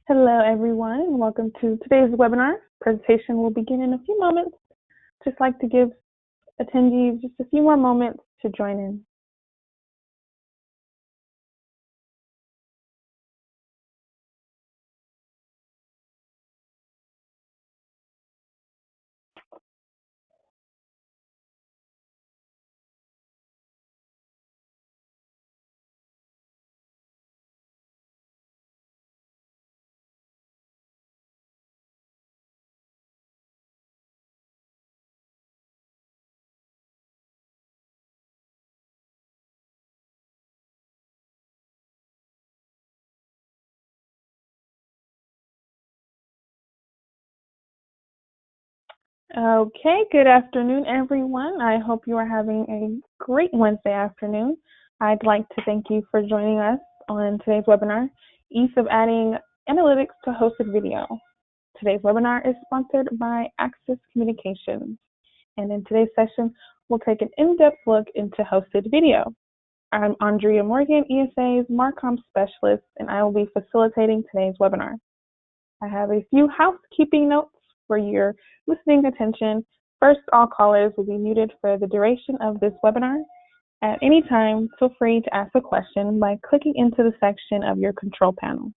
Hello, everyone, and welcome to today's webinar. Presentation will begin in a few moments. Just like to give attendees just a few more moments to join in. Okay, good afternoon, everyone. I hope you are having a great Wednesday afternoon. I'd like to thank you for joining us on today's webinar, Ease of Adding Analytics to Hosted Video. Today's webinar is sponsored by Axis Communications, and in today's session, we'll take an in-depth look into hosted video. I'm Andrea Morgan, ESA's Marcom Specialist, and I will be facilitating today's webinar. I have a few housekeeping notes for your listening attention. First, all callers will be muted for the duration of this webinar. At any time, feel free to ask a question by clicking into the section of your control panel.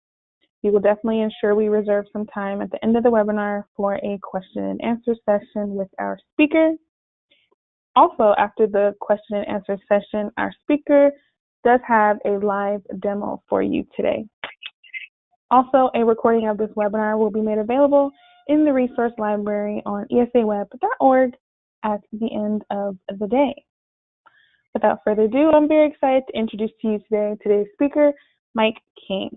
We will definitely ensure we reserve some time at the end of the webinar for a question and answer session with our speaker. Also, after the question and answer session, our speaker does have a live demo for you today. Also, a recording of this webinar will be made available in the resource library on esaweb.org at the end of the day. Without further ado, I'm very excited to introduce to you today's speaker, Mike King.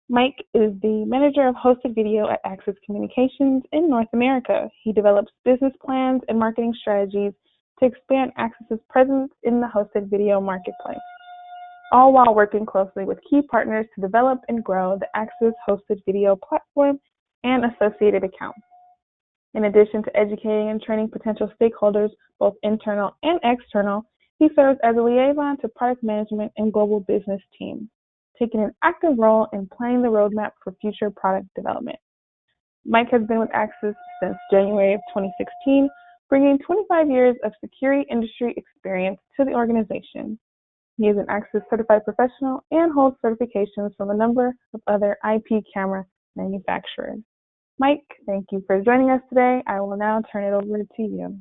Mike is the manager of hosted video at Axis Communications in North America. He develops business plans and marketing strategies to expand Axis's presence in the hosted video marketplace, all while working closely with key partners to develop and grow the Axis hosted video platform and associated accounts. In addition to educating and training potential stakeholders, both internal and external, he serves as a liaison to product management and global business teams, taking an active role in planning the roadmap for future product development. Mike has been with Axis since January of 2016, bringing 25 years of security industry experience to the organization. He is an Axis certified professional and holds certifications from a number of other IP camera manufacturers. Mike, thank you for joining us today. I will now turn it over to you.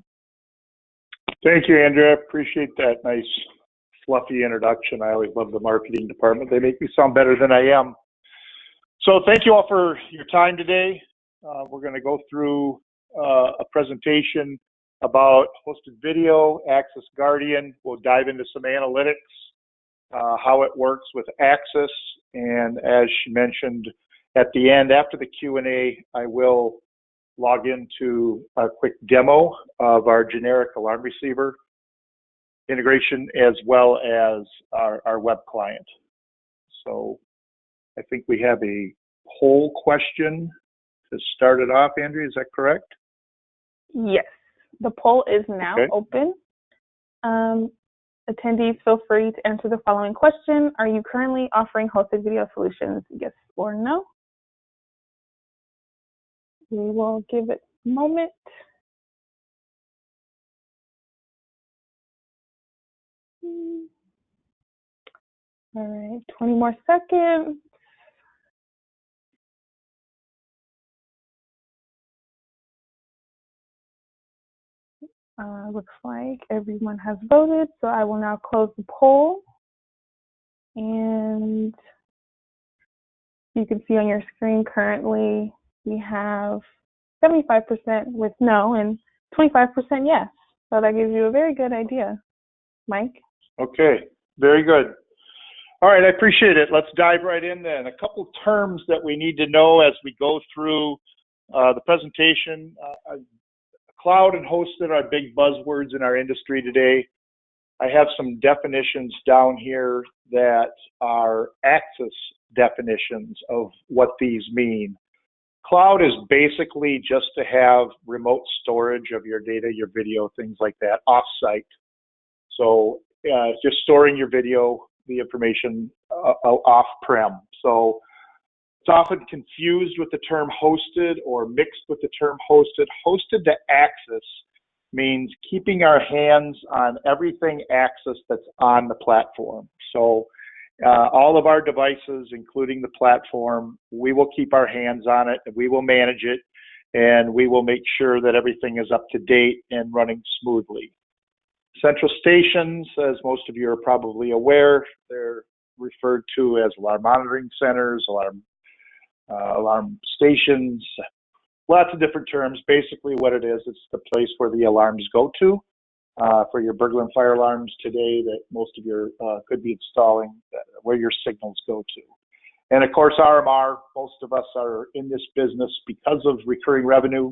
Thank you, Andrea. Appreciate that nice, fluffy introduction. I always love the marketing department. They make me sound better than I am. So thank you all for your time today. We're going to go through a presentation about hosted video, Axis Guardian. We'll dive into some analytics, how it works with Axis, and as she mentioned at the end, after the Q&A, I will log into a quick demo of our generic alarm receiver integration as well as our web client. So I think we have a poll question to start it off, Andrea, is that correct? Yes. The poll is now open. Attendees, feel free to answer the following question. Are you currently offering hosted video solutions? Yes or no? We will give it a moment. All right, 20 more seconds. Looks like everyone has voted, so I will now close the poll. And you can see on your screen currently we have 75% with no and 25% yes. So that gives you a very good idea. Mike? Okay, very good. All right, I appreciate it. Let's dive right in then. A couple terms that we need to know as we go through the presentation. Cloud and hosted are big buzzwords in our industry today. I have some definitions down here that are Axis definitions of what these mean. Cloud is basically just to have remote storage of your data, your video, things like that, off-site. So just storing your video, the information off-prem. So It's often confused with the term hosted or mixed with the term hosted. Hosted to Axis means keeping our hands on everything Axis that's on the platform. So all of our devices, including the platform, we will keep our hands on it, and we will manage it, and we will make sure that everything is up to date and running smoothly. Central stations, as most of you are probably aware, they're referred to as alarm monitoring centers, alarm stations, lots of different terms. Basically what it is, it's the place where the alarms go to for your burglar and fire alarms today that most of you could be installing, where your signals go to. And of course, RMR, most of us are in this business because of recurring revenue.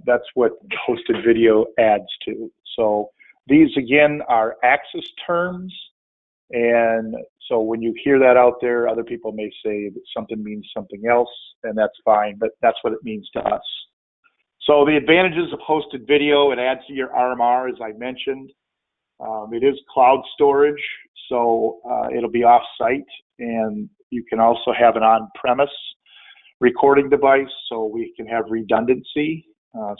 That's what hosted video adds to. So these again are Axis terms. And so when you hear that out there, other people may say that something means something else, and that's fine, but that's what it means to us. So the advantages of hosted video, it adds to your RMR, as I mentioned. It is cloud storage, so it'll be off-site, and you can also have an on-premise recording device, so we can have redundancy.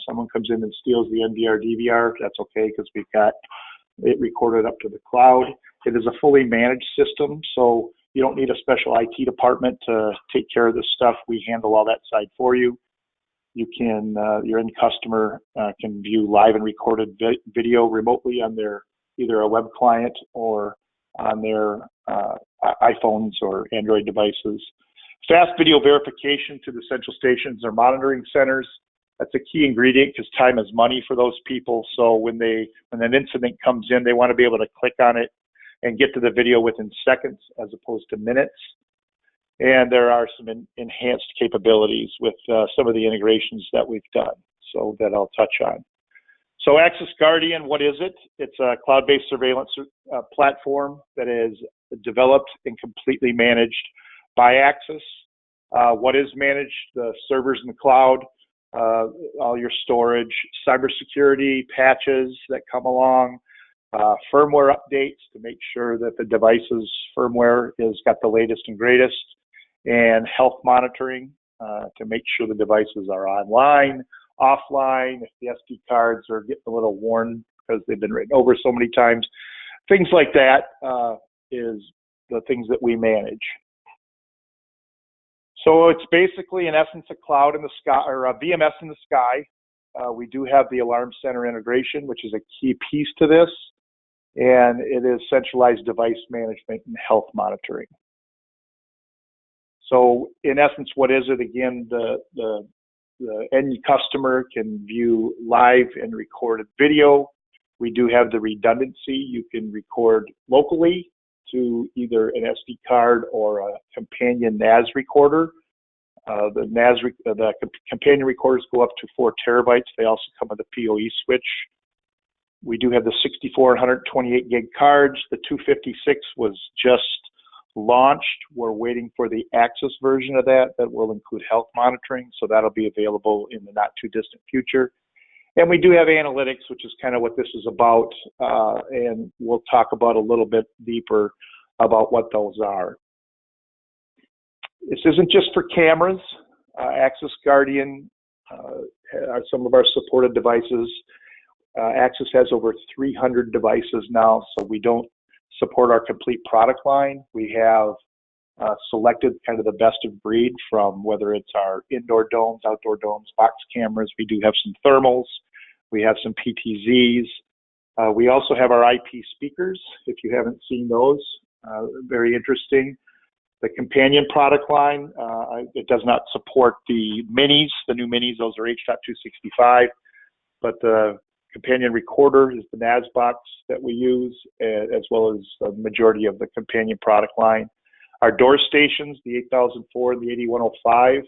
Someone comes in and steals the NVR, DVR, that's okay, because we've got it recorded up to the cloud. It is a fully managed system, so you don't need a special IT department to take care of this stuff. We handle all that side for you. You can, your end customer can view live and recorded video remotely on their either a web client or on their iPhones or Android devices. Fast video verification to the central stations or monitoring centers. That's a key ingredient because time is money for those people. So when an incident comes in, they want to be able to click on it and get to the video within seconds as opposed to minutes. And there are some enhanced capabilities with some of the integrations that we've done, so that I'll touch on. So Axis Guardian, what is it? It's a cloud-based surveillance platform that is developed and completely managed by Axis. What is managed? The servers in the cloud, all your storage, cybersecurity patches that come along, firmware updates to make sure that the device's firmware is got the latest and greatest, and health monitoring to make sure the devices are online, offline, if the SD cards are getting a little worn because they've been written over so many times. Things like that is the things that we manage. So it's basically, in essence, a cloud in the sky, or a VMS in the sky. We do have the Alarm Center integration, which is a key piece to this, and it is centralized device management and health monitoring. So in essence, what is it? Again, the end customer can view live and recorded video. We do have the redundancy. You can record locally to either an SD card or a companion NAS recorder. The companion recorders go up to 4 terabytes. They also come with a PoE switch. We do have the 64 and 128 gig cards. The 256 was just launched. We're waiting for the Axis version of that will include health monitoring, so that'll be available in the not too distant future. And we do have analytics, which is kind of what this is about, and we'll talk about a little bit deeper about what those are. This isn't just for cameras. Axis Guardian are some of our supported devices. Axis has over 300 devices now, so we don't support our complete product line. We have selected kind of the best of breed, from whether it's our indoor domes, outdoor domes, box cameras. We do have some thermals. We have some PTZs. We also have our IP speakers, if you haven't seen those. Very interesting. The companion product line, it does not support the minis, the new minis. Those are H.265, but the companion recorder is the NAS box that we use, as well as the majority of the companion product line. Our door stations, the 8004 and the 8105,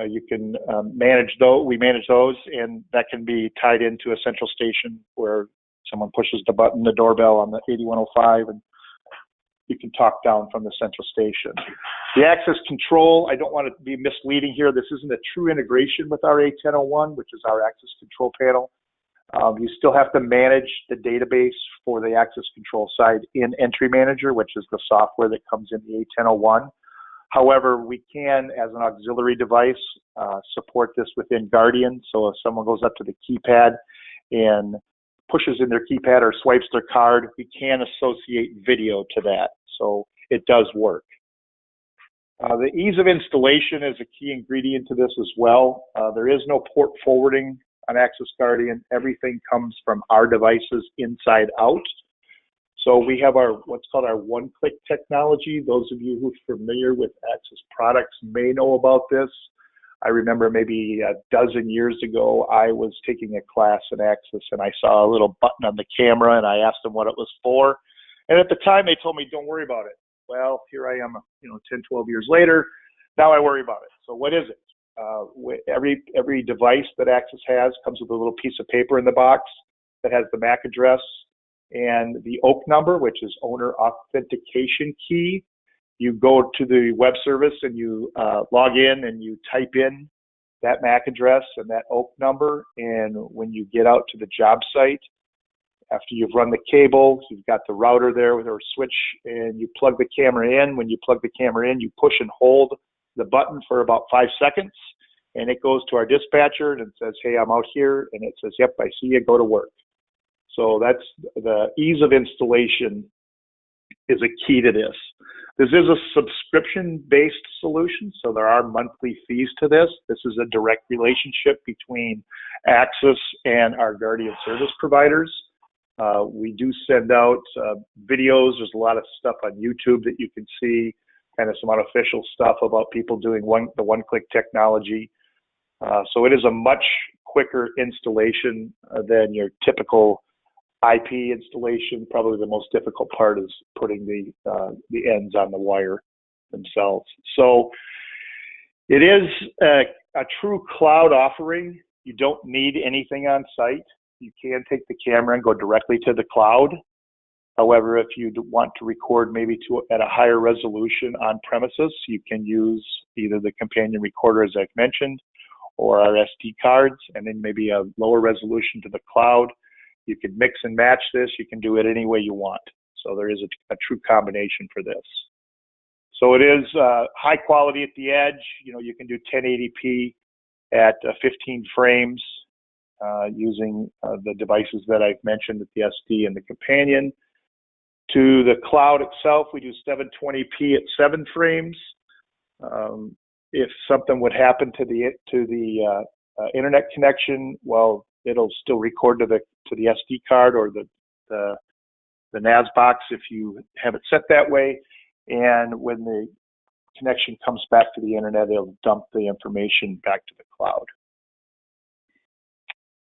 you can manage those. We manage those, and that can be tied into a central station where someone pushes the button, the doorbell on the 8105, and you can talk down from the central station. The access control, I don't want to be misleading here. This isn't a true integration with our A1001, which is our access control panel. You still have to manage the database for the access control side in Entry Manager, which is the software that comes in the A1001. However, we can, as an auxiliary device, support this within Guardian. So if someone goes up to the keypad and pushes in their keypad or swipes their card, we can associate video to that. So it does work. The ease of installation is a key ingredient to this as well. There is no port forwarding on Access Guardian. Everything comes from our devices inside out. So we have our what's called our one-click technology. Those of you who are familiar with Access products may know about this. I remember maybe a dozen years ago, I was taking a class in Access and I saw a little button on the camera and I asked them what it was for. And at the time they told me, don't worry about it. Well, here I am, 10, 12 years later, now I worry about it. So what is it? Every device that Access has comes with a little piece of paper in the box that has the MAC address and the OAK number, which is owner authentication key. You go to the web service and you log in and you type in that MAC address and that OAK number. And when you get out to the job site, after you've run the cable, you've got the router there with our switch and you plug the camera in. When you plug the camera in, you push and hold the button for about 5 seconds and it goes to our dispatcher and it says, hey, I'm out here. And it says, yep, I see you, go to work. So that's the ease of installation is a key to this. This is a subscription-based solution, so there are monthly fees to this. This is a direct relationship between Access and our Guardian service providers. We do send out videos. There's a lot of stuff on YouTube that you can see, kind of some unofficial stuff about people doing the one-click technology. So it is a much quicker installation than your typical IP installation. Probably the most difficult part is putting the ends on the wire themselves. So it is a true cloud offering. You don't need anything on site. You can take the camera and go directly to the cloud. However, if you want to record maybe at a higher resolution on premises, you can use either the companion recorder, as I've mentioned, or our SD cards, and then maybe a lower resolution to the cloud. You can mix and match this. You can do it any way you want. So there is a true combination for this. So it is high quality at the edge. You can do 1080p at 15 frames using the devices that I've mentioned, at the SD and the companion. To the cloud itself, we do 720p at 7 frames. If something would happen to the internet connection, well, it'll still record to the SD card or the NAS box if you have it set that way. And when the connection comes back to the internet, it'll dump the information back to the cloud.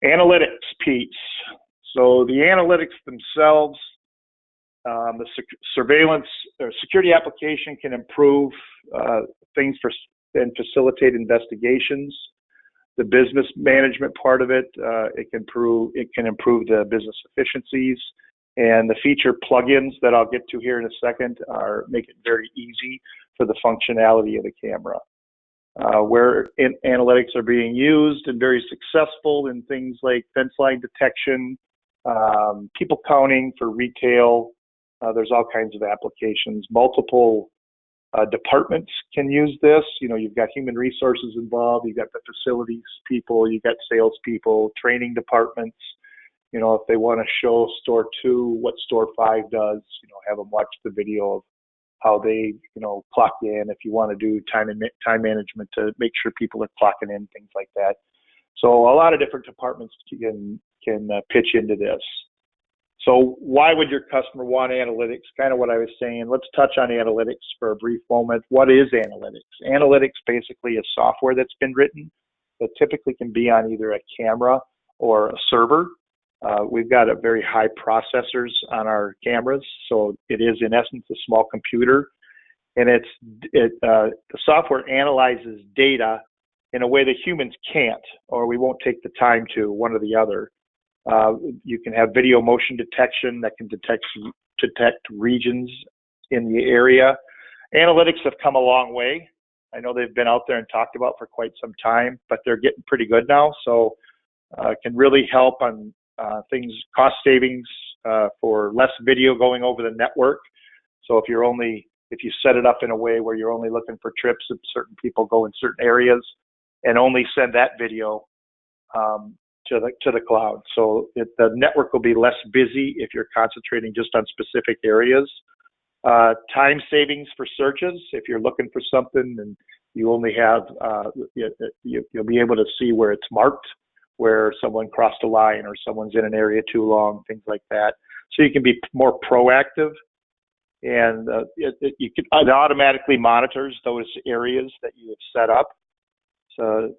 Analytics piece. So the analytics themselves, the surveillance or security application can improve things and facilitate investigations. The business management part of it, it can improve the business efficiencies, and the feature plugins that I'll get to here in a second make it very easy for the functionality of the camera. Where analytics are being used and very successful in things like fence line detection, people counting for retail. There's all kinds of applications. Multiple departments can use this. You've got human resources involved, you've got the facilities people, you've got sales people, training departments. If they want to show store 2 what store 5 does, have them watch the video of how they, clock in. If you want to do time management to make sure people are clocking in, things like that. So a lot of different departments can pitch into this. So why would your customer want analytics? Kind of what I was saying. Let's touch on analytics for a brief moment. What is analytics? Analytics basically is software that's been written that typically can be on either a camera or a server. We've got a very high processors on our cameras, so it is in essence a small computer, and the software analyzes data in a way that humans can't, or we won't take the time to, one or the other. You can have video motion detection that can detect regions in the area. Analytics have come a long way. I know they've been out there and talked about for quite some time, but they're getting pretty good now. So it can really help on things, cost savings for less video going over the network. So if you're only if you set it up in a way where you're only looking for trips if certain people go in certain areas, and only send that video to the cloud. So the network will be less busy if you're concentrating just on specific areas. Time savings for searches. If you're looking for something and you only have, you'll be able to see where it's marked, where someone crossed a line or someone's in an area too long, things like that. So you can be more proactive, and it automatically monitors those areas that you have set up. So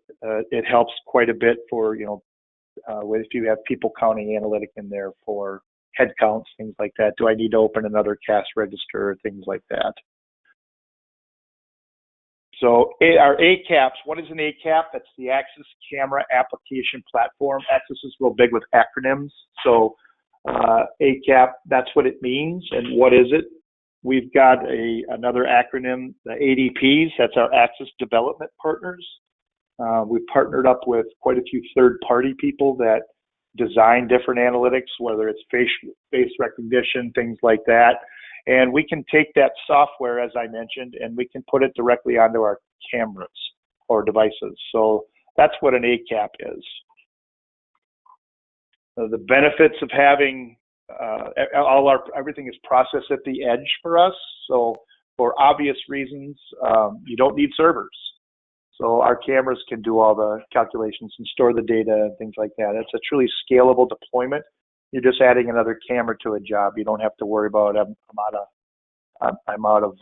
it helps quite a bit for, if you have people counting analytic in there for head counts, things like that. Do I need to open another CAS register, things like that? So our ACAPS, what is an ACAP? That's the Axis Camera Application Platform. Axis is real big with acronyms. So ACAP, that's what it means. And what is it? We've got another acronym, the ADPs. That's our Axis Development Partners. We've partnered up with quite a few third-party people that design different analytics, whether it's face recognition, things like that. And we can take that software, as I mentioned, and we can put it directly onto our cameras or devices. So that's what an ACAP is. The benefits of having everything is processed at the edge for us. So for obvious reasons, you don't need servers. So our cameras can do all the calculations and store the data and things like that. It's a truly scalable deployment. You're just adding another camera to a job. You don't have to worry about I'm out of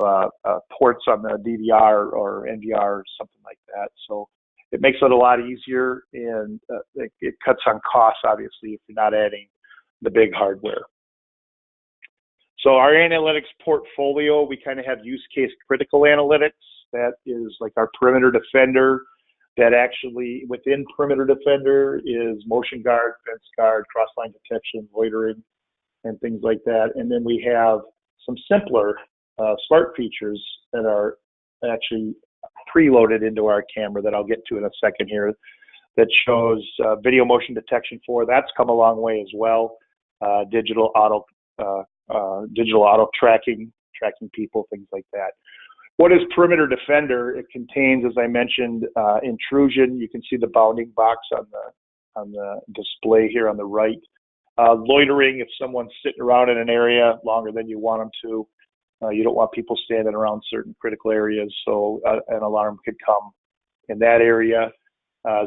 ports on the DVR or NVR or something like that. So it makes it a lot easier, and it cuts on costs, obviously, if you're not adding the big hardware. So our analytics portfolio, we kind of have use case critical analytics. That is like our Perimeter Defender. That actually within Perimeter Defender is motion guard, fence guard, cross-line detection, loitering, and things like that. And then we have some simpler smart features that are actually preloaded into our camera that I'll get to in a second here, that shows video motion detection for. That's come a long way as well. Digital auto tracking people, things like that. What is Perimeter Defender? It contains, as I mentioned, intrusion. You can see the bounding box on the display here on the right. Loitering, if someone's sitting around in an area longer than you want them to, you don't want people standing around certain critical areas, so an alarm could come in that area.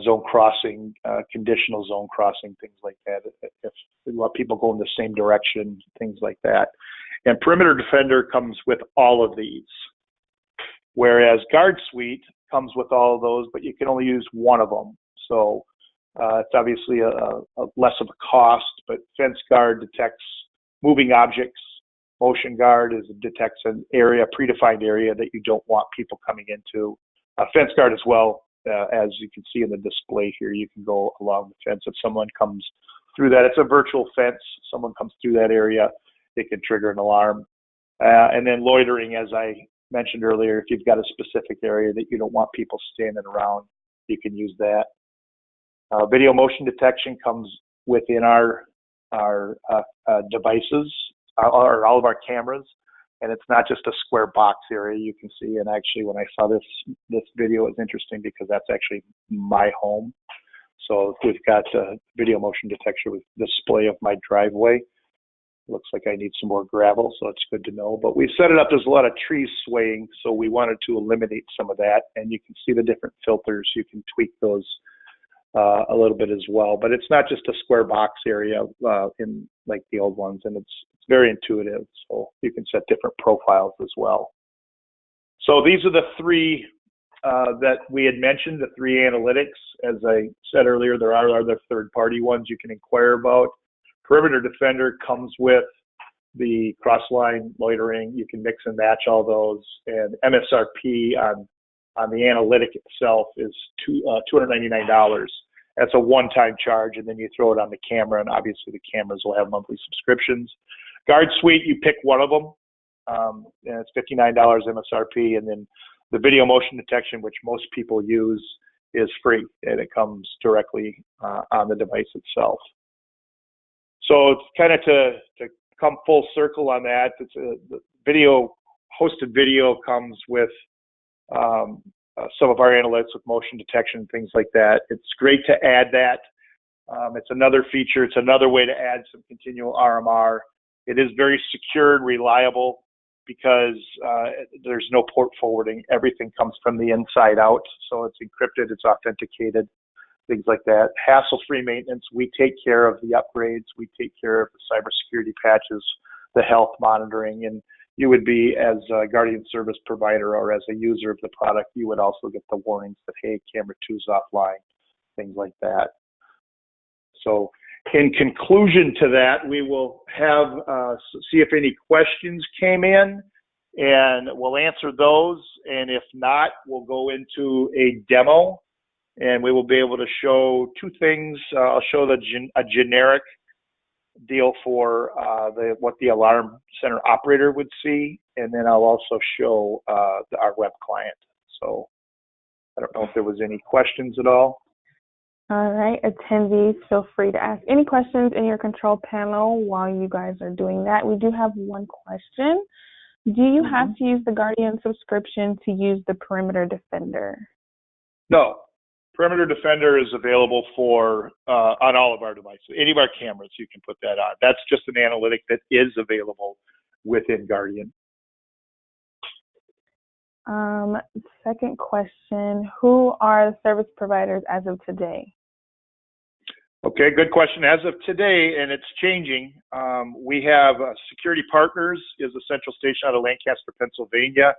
Zone crossing, conditional zone crossing, things like that. If we want people go in the same direction, things like that. And Perimeter Defender comes with all of these, whereas Guard Suite comes with all of those, but you can only use one of them. So it's obviously a less of a cost, but Fence Guard detects moving objects. Motion Guard detects an area, predefined area that you don't want people coming into. Fence Guard as well, as you can see in the display here, you can go along the fence. If someone comes through that, it's a virtual fence. Someone comes through that area, it can trigger an alarm. And then loitering, as I mentioned earlier, if you've got a specific area that you don't want people standing around, you can use that. Video motion detection comes within our devices, or all of our cameras, and it's not just a square box area you can see. And actually, when I saw this video, it was interesting because that's actually my home. So we've got video motion detection with display of my driveway. Looks like I need some more gravel, so it's good to know. But we've set it up, there's a lot of trees swaying, so we wanted to eliminate some of that. And you can see the different filters. You can tweak those a little bit as well. But it's not just a square box area in like the old ones, and it's very intuitive. So you can set different profiles as well. So these are the three that we had mentioned, the three analytics. As I said earlier, there are other third-party ones you can inquire about. Perimeter Defender comes with the cross-line loitering. You can mix and match all those. And MSRP on the analytic itself is $299. That's a one-time charge, and then you throw it on the camera, and obviously the cameras will have monthly subscriptions. Guard Suite, you pick one of them, and it's $59 MSRP, and then the video motion detection, which most people use, is free, and it comes directly on the device itself. So it's kind of to come full circle on that. It's the video hosted video comes with some of our analytics with motion detection and things like that. It's great to add that. It's another feature. It's another way to add some continual RMR. It is very secure and reliable because there's no port forwarding. Everything comes from the inside out, so it's encrypted, it's authenticated, things like that. Hassle-free maintenance. We take care of the upgrades. We take care of the cybersecurity patches, the health monitoring, and you would be, as a Guardian service provider or as a user of the product, you would also get the warnings that, hey, camera 2's offline, things like that. So in conclusion to that, we will have see if any questions came in, and we'll answer those. And if not, we'll go into a demo, and we will be able to show two things. I'll show a generic deal for what the alarm center operator would see, and then I'll also show our web client. So I don't know if there was any questions at all. All right, attendees, feel free to ask any questions in your control panel while you guys are doing that. We do have one question. Do you have to use the Guardian subscription to use the Perimeter Defender? No. Perimeter Defender is available for on all of our devices. Any of our cameras, you can put that on. That's just an analytic that is available within Guardian. Second question, who are the service providers as of today? Okay, good question. As of today, and it's changing, we have Security Partners is a central station out of Lancaster, Pennsylvania.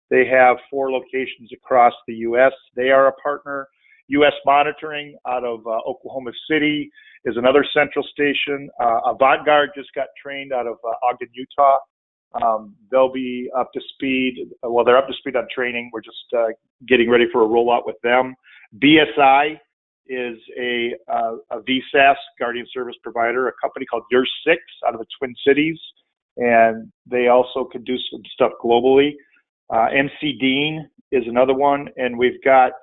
They have 4 locations across the U.S. They are a partner. U.S. Monitoring out of Oklahoma City is another central station. Avantgarde just got trained out of Ogden, Utah. They'll be up to speed. Well, they're up to speed on training. We're just getting ready for a rollout with them. BSI is a VSAS, Guardian Service Provider, a company called Your6 out of the Twin Cities, and they also can do some stuff globally. MC Dean is another one, and we've got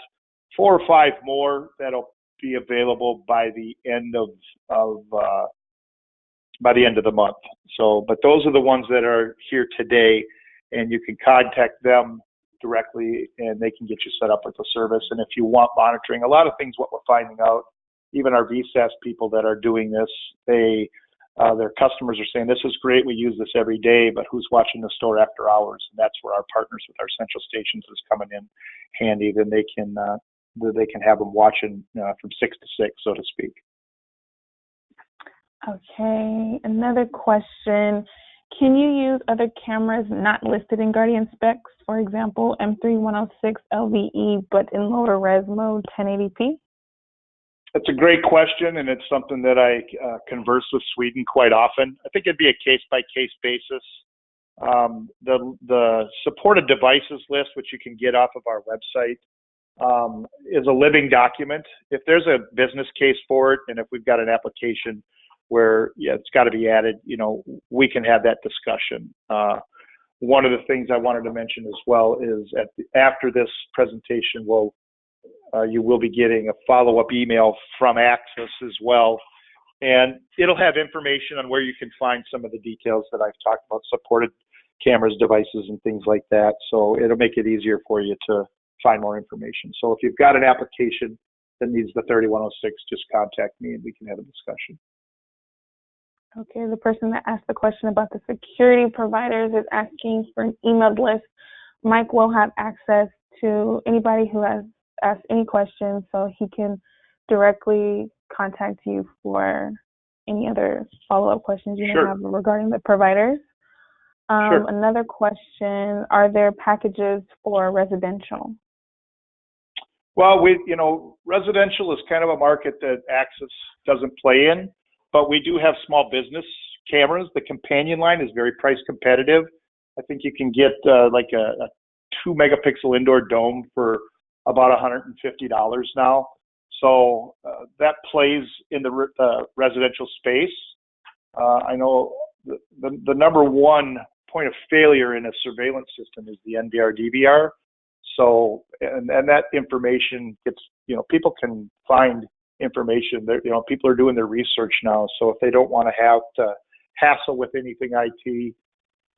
4 or 5 more that'll be available by the end of the month. So, but those are the ones that are here today, and you can contact them directly, and they can get you set up with the service. And if you want monitoring, a lot of things, what we're finding out, even our VSAS people that are doing this, their customers are saying, this is great, we use this every day, but who's watching the store after hours? And that's where our partners with our central stations is coming in handy. Then they can have them watching from 6 to 6, so to speak. Okay, another question. Can you use other cameras not listed in Guardian specs, for example, M3106 LVE, but in lower res mode 1080p? That's a great question, and it's something that I converse with Sweden quite often. I think it'd be a case-by-case basis. The supported devices list, which you can get off of our website, is a living document. If there's a business case for it, and if we've got an application where it's got to be added, we can have that discussion. One of the things I wanted to mention as well is after this presentation, you will be getting a follow-up email from Axis as well, and it'll have information on where you can find some of the details that I've talked about, supported cameras, devices, and things like that. So it'll make it easier for you to find more information. So if you've got an application that needs the 3106, just contact me and we can have a discussion. Okay, the person that asked the question about the security providers is asking for an emailed list. Mike will have access to anybody who has asked any questions, so he can directly contact you for any other follow-up questions you may have regarding the providers. Sure. Another question, are there packages for residential? Well, residential is kind of a market that Axis doesn't play in, but we do have small business cameras. The companion line is very price competitive. I think you can get like a 2 megapixel indoor dome for about $150 now. So that plays in the residential space. I know the number one point of failure in a surveillance system is the NVR DVR. So, and that information gets, people can find information that, people are doing their research now. So if they don't want to have to hassle with anything IT,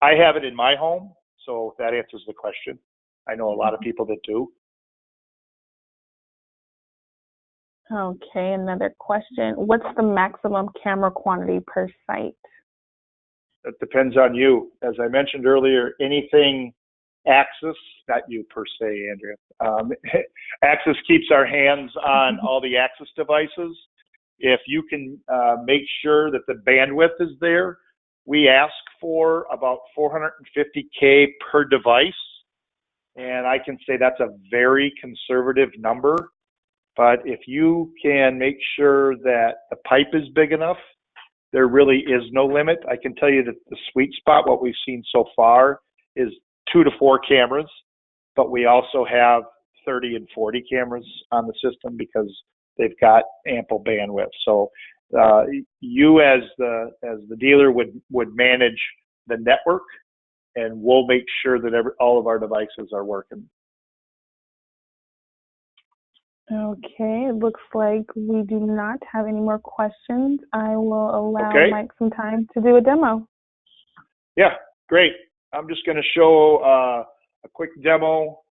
I have it in my home. So that answers the question. I know a lot of people that do. Okay, another question. What's the maximum camera quantity per site? That depends on you. As I mentioned earlier, anything Axis, not you per se, Andrea. Axis keeps our hands on all the Axis devices. If you can make sure that the bandwidth is there, we ask for about 450K per device. And I can say that's a very conservative number. But if you can make sure that the pipe is big enough, there really is no limit. I can tell you that the sweet spot, what we've seen so far, is 2 to 4 cameras, but we also have 30 and 40 cameras on the system because they've got ample bandwidth. So you as the dealer would manage the network, and we'll make sure that all of our devices are working. Okay, it looks like we do not have any more questions. I will allow Mike some time to do a demo. Yeah, great. I'm just going to show a quick demo.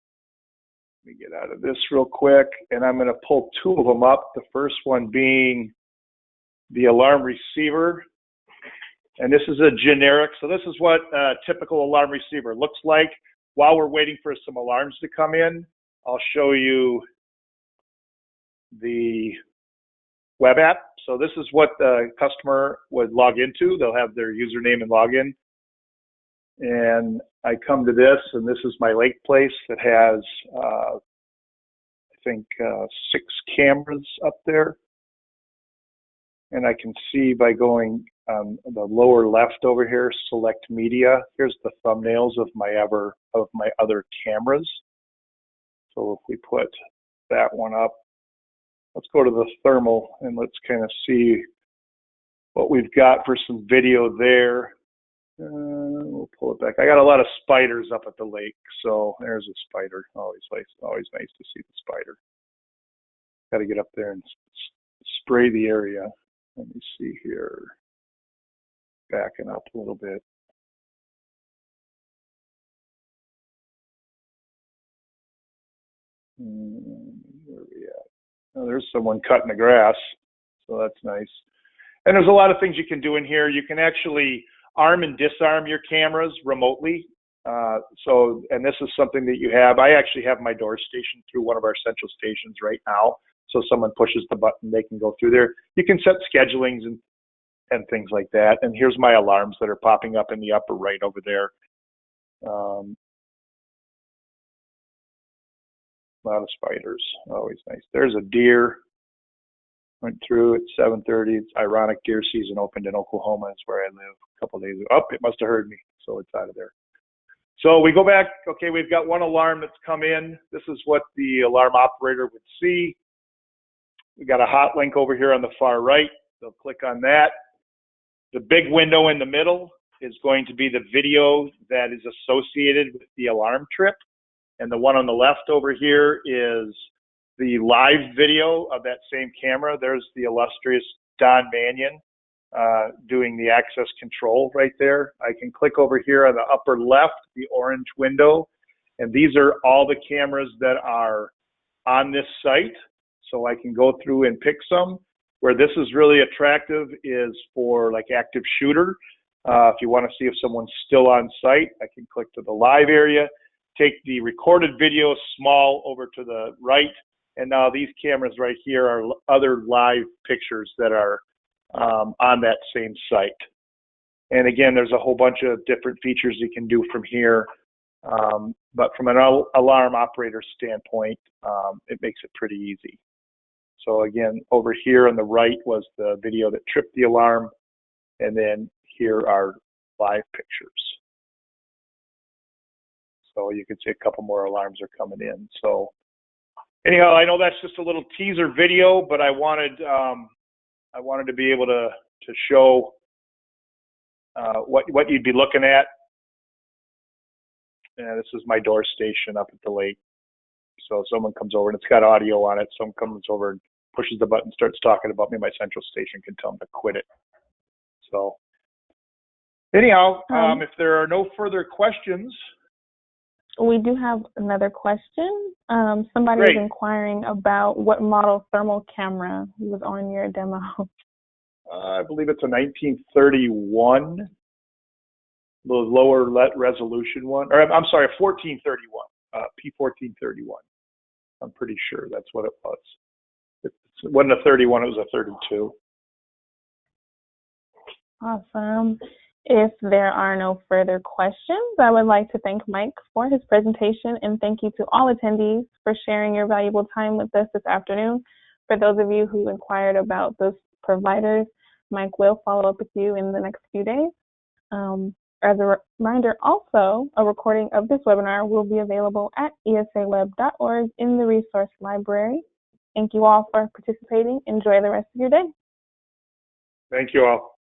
Let me get out of this real quick, and I'm going to pull 2 of them up. The first one being the alarm receiver. And this is a generic. So this is what a typical alarm receiver looks like. While we're waiting for some alarms to come in, I'll show you the web app. So this is what the customer would log into. They'll have their username and login. And I come to this, and this is my lake place that has, I think, 6 cameras up there. And I can see by going on the lower left over here, select media. Here's the thumbnails of my other cameras. So if we put that one up, let's go to the thermal and let's kind of see what we've got for some video there. We'll pull it back. I got a lot of spiders up at the lake, so there's a spider. Always nice to see the spider. Got to get up there and spray the area. Let me see here. Backing up a little bit. Where are we at? Oh, there's someone cutting the grass, so that's nice. And there's a lot of things you can do in here. You can actually arm and disarm your cameras remotely. And this is something that you have. I actually have my door station through one of our central stations right now. So someone pushes the button, they can go through there. You can set schedulings and things like that. And here's my alarms that are popping up in the upper right over there. A lot of spiders, always nice. There's a deer. Went through at 7:30. It's ironic, deer season opened in Oklahoma. It's where I live a couple of days ago. Oh, it must have heard me, so it's out of there. So we go back. Okay, we've got one alarm that's come in. This is what the alarm operator would see. We got a hot link over here on the far right. They'll click on that. The big window in the middle is going to be the video that is associated with the alarm trip. And the one on the left over here is the live video of that same camera. There's the illustrious Don Mannion doing the access control right there. I can click over here on the upper left, the orange window, and these are all the cameras that are on this site. So I can go through and pick some. Where this is really attractive is for like active shooter. If you want to see if someone's still on site, I can click to the live area, take the recorded video small over to the right, and now these cameras right here are other live pictures that are on that same site. And again, there's a whole bunch of different features you can do from here. But from an alarm operator standpoint, it makes it pretty easy. So again, over here on the right was the video that tripped the alarm, and then here are live pictures. So you can see a couple more alarms are coming in. So anyhow, I know that's just a little teaser video, but I wanted to be able to show what you'd be looking at. And this is my door station up at the lake. So someone comes over and it's got audio on it. Someone comes over and pushes the button, starts talking about me. My central station can tell them to quit it. So anyhow, if there are no further questions, We do have another question. Somebody is Great. inquiring about what model thermal camera was on your demo. I believe it's a 1931, the lower resolution one. Or I'm sorry, a 1431, P1431. I'm pretty sure that's what it was. It wasn't a 31, it was a 32. Awesome. If there are no further questions, I would like to thank Mike for his presentation, and thank you to all attendees for sharing your valuable time with us this afternoon. For those of you who inquired about those providers, Mike will follow up with you in the next few days. As a reminder, also, a recording of this webinar will be available at esaweb.org in the resource library. Thank you all for participating. Enjoy the rest of your day. Thank you all.